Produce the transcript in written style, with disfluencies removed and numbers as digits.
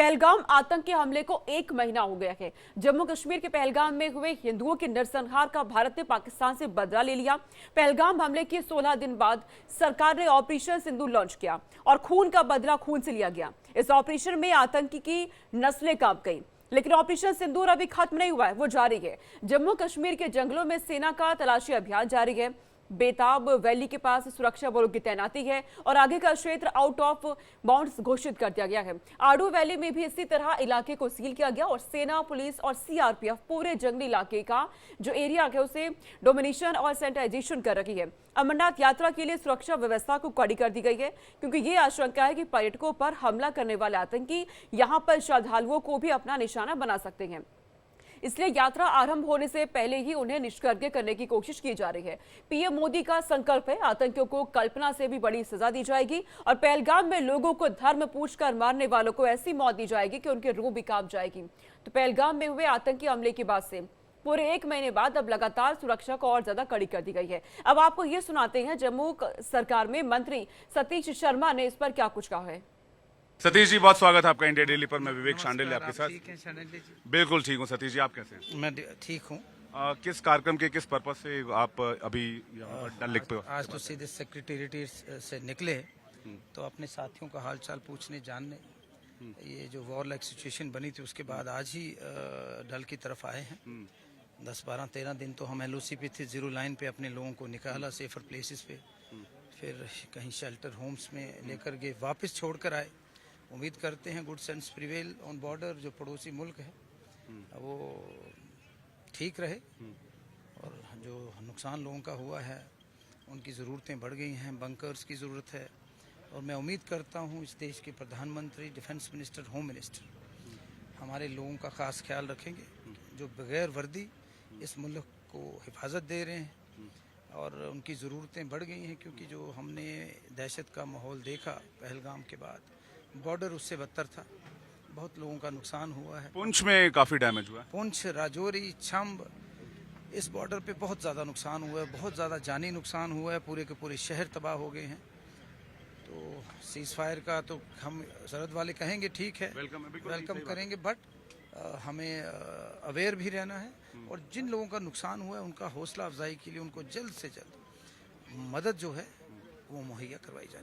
पहलगाम आतंकी हमले को 1 महीना हो गया है। जम्मू कश्मीर के पहलगाम में हुए हिंदुओं के नरसंहार का भारत ने पाकिस्तान से बदला ले लिया। पहलगाम हमले के 16 दिन बाद सरकार ने ऑपरेशन सिंदूर लॉन्च किया और खून का बदला खून से लिया गया। इस ऑपरेशन में आतंकी की नस्लें कांप गई, लेकिन ऑपरेशन सिंदूर अभी खत्म नहीं हुआ है, वो जारी है। जम्मू कश्मीर के जंगलों में सेना का तलाशी अभियान जारी है। बेताब वैली के पास सुरक्षा बलों की तैनाती है और आगे का क्षेत्र आउट ऑफ बाउंड्स घोषित कर दिया गया है। आडू वैली में भी इसी तरह इलाके को सील किया गया और सेना, पुलिस और सीआरपीएफ पूरे जंगली इलाके का जो एरिया है उसे डोमिनेशन और सैनिटाइजेशन कर रही है। अमरनाथ यात्रा के लिए सुरक्षा व्यवस्था को कड़ी कर दी गई है, क्योंकि ये आशंका है कि पर्यटकों पर हमला करने वाले आतंकी यहां पर श्रद्धालुओं को भी अपना निशाना बना सकते हैं। इसलिए यात्रा आरंभ होने से पहले ही उन्हें निष्कर्ष करने की कोशिश की जा रही है। पीएम मोदी का संकल्प है, आतंकियों को कल्पना से भी बड़ी सजा दी जाएगी और पहलगाम में लोगों को धर्म पूछकर मारने वालों को ऐसी मौत दी जाएगी कि उनकी रूह भी कांप जाएगी। तो पहलगाम में हुए आतंकी हमले के बाद से पूरे 1 महीने बाद अब लगातार सुरक्षा को और ज्यादा कड़ी कर दी गई है। अब आपको ये सुनाते हैं जम्मू सरकार में मंत्री सतीश शर्मा ने इस पर क्या कुछ कहा है। सतीश जी, बहुत स्वागत है आपका इंडिया डेली पर। मैं विवेक शांडिल्य आपके साथ। ठीक है शांडिल्य जी? बिल्कुल ठीक हूँ। सतीश जी, आप कैसे हैं? मैं ठीक हूँ। किस कार्यक्रम के किस पर्पज से आप अभी यहाँ पर डल लेक पे? आज तो सीधे सेक्रेटेरिएट से निकले तो अपने साथियों का हालचाल पूछने, जानने। ये जो वॉर लाइक सिचुएशन बनी थी उसके बाद आज ही डल की तरफ आए हैं। 10, 12, 13 दिन तो हम एलओसी पे थे, जीरो लाइन पे अपने लोगों को निकाला सेफर प्लेसेस पे, फिर कहीं शेल्टर होम्स में लेकर गए, वापस छोड़ कर आए। उम्मीद करते हैं good sense prevail on border, जो पड़ोसी मुल्क है वो ठीक रहे और जो नुकसान लोगों का हुआ है उनकी ज़रूरतें बढ़ गई हैं, बंकर्स की ज़रूरत है और मैं उम्मीद करता हूँ इस देश के प्रधानमंत्री, डिफेंस मिनिस्टर, होम मिनिस्टर हमारे लोगों का ख़ास ख्याल रखेंगे जो बगैर वर्दी इस मुल्क को हिफाजत दे रहे हैं और उनकी ज़रूरतें बढ़ गई हैं, क्योंकि जो हमने दहशत का माहौल देखा पहलगाम के बाद, बॉर्डर उससे बदतर था, बहुत लोगों का नुकसान हुआ है। पुंछ में काफी डैमेज हुआ है। पुंछ, राजौरी, छंब, इस बॉर्डर पे बहुत ज़्यादा नुकसान हुआ है, बहुत ज़्यादा जानी नुकसान हुआ है, पूरे के पूरे शहर तबाह हो गए हैं। तो सीज फायर का तो हम सरहद वाले कहेंगे ठीक है, वेलकम करेंगे, बट हमें अवेयर भी रहना है और जिन लोगों का नुकसान हुआ है उनका हौसला अफजाई के लिए उनको जल्द से जल्द मदद जो है वो मुहैया करवाई जाए।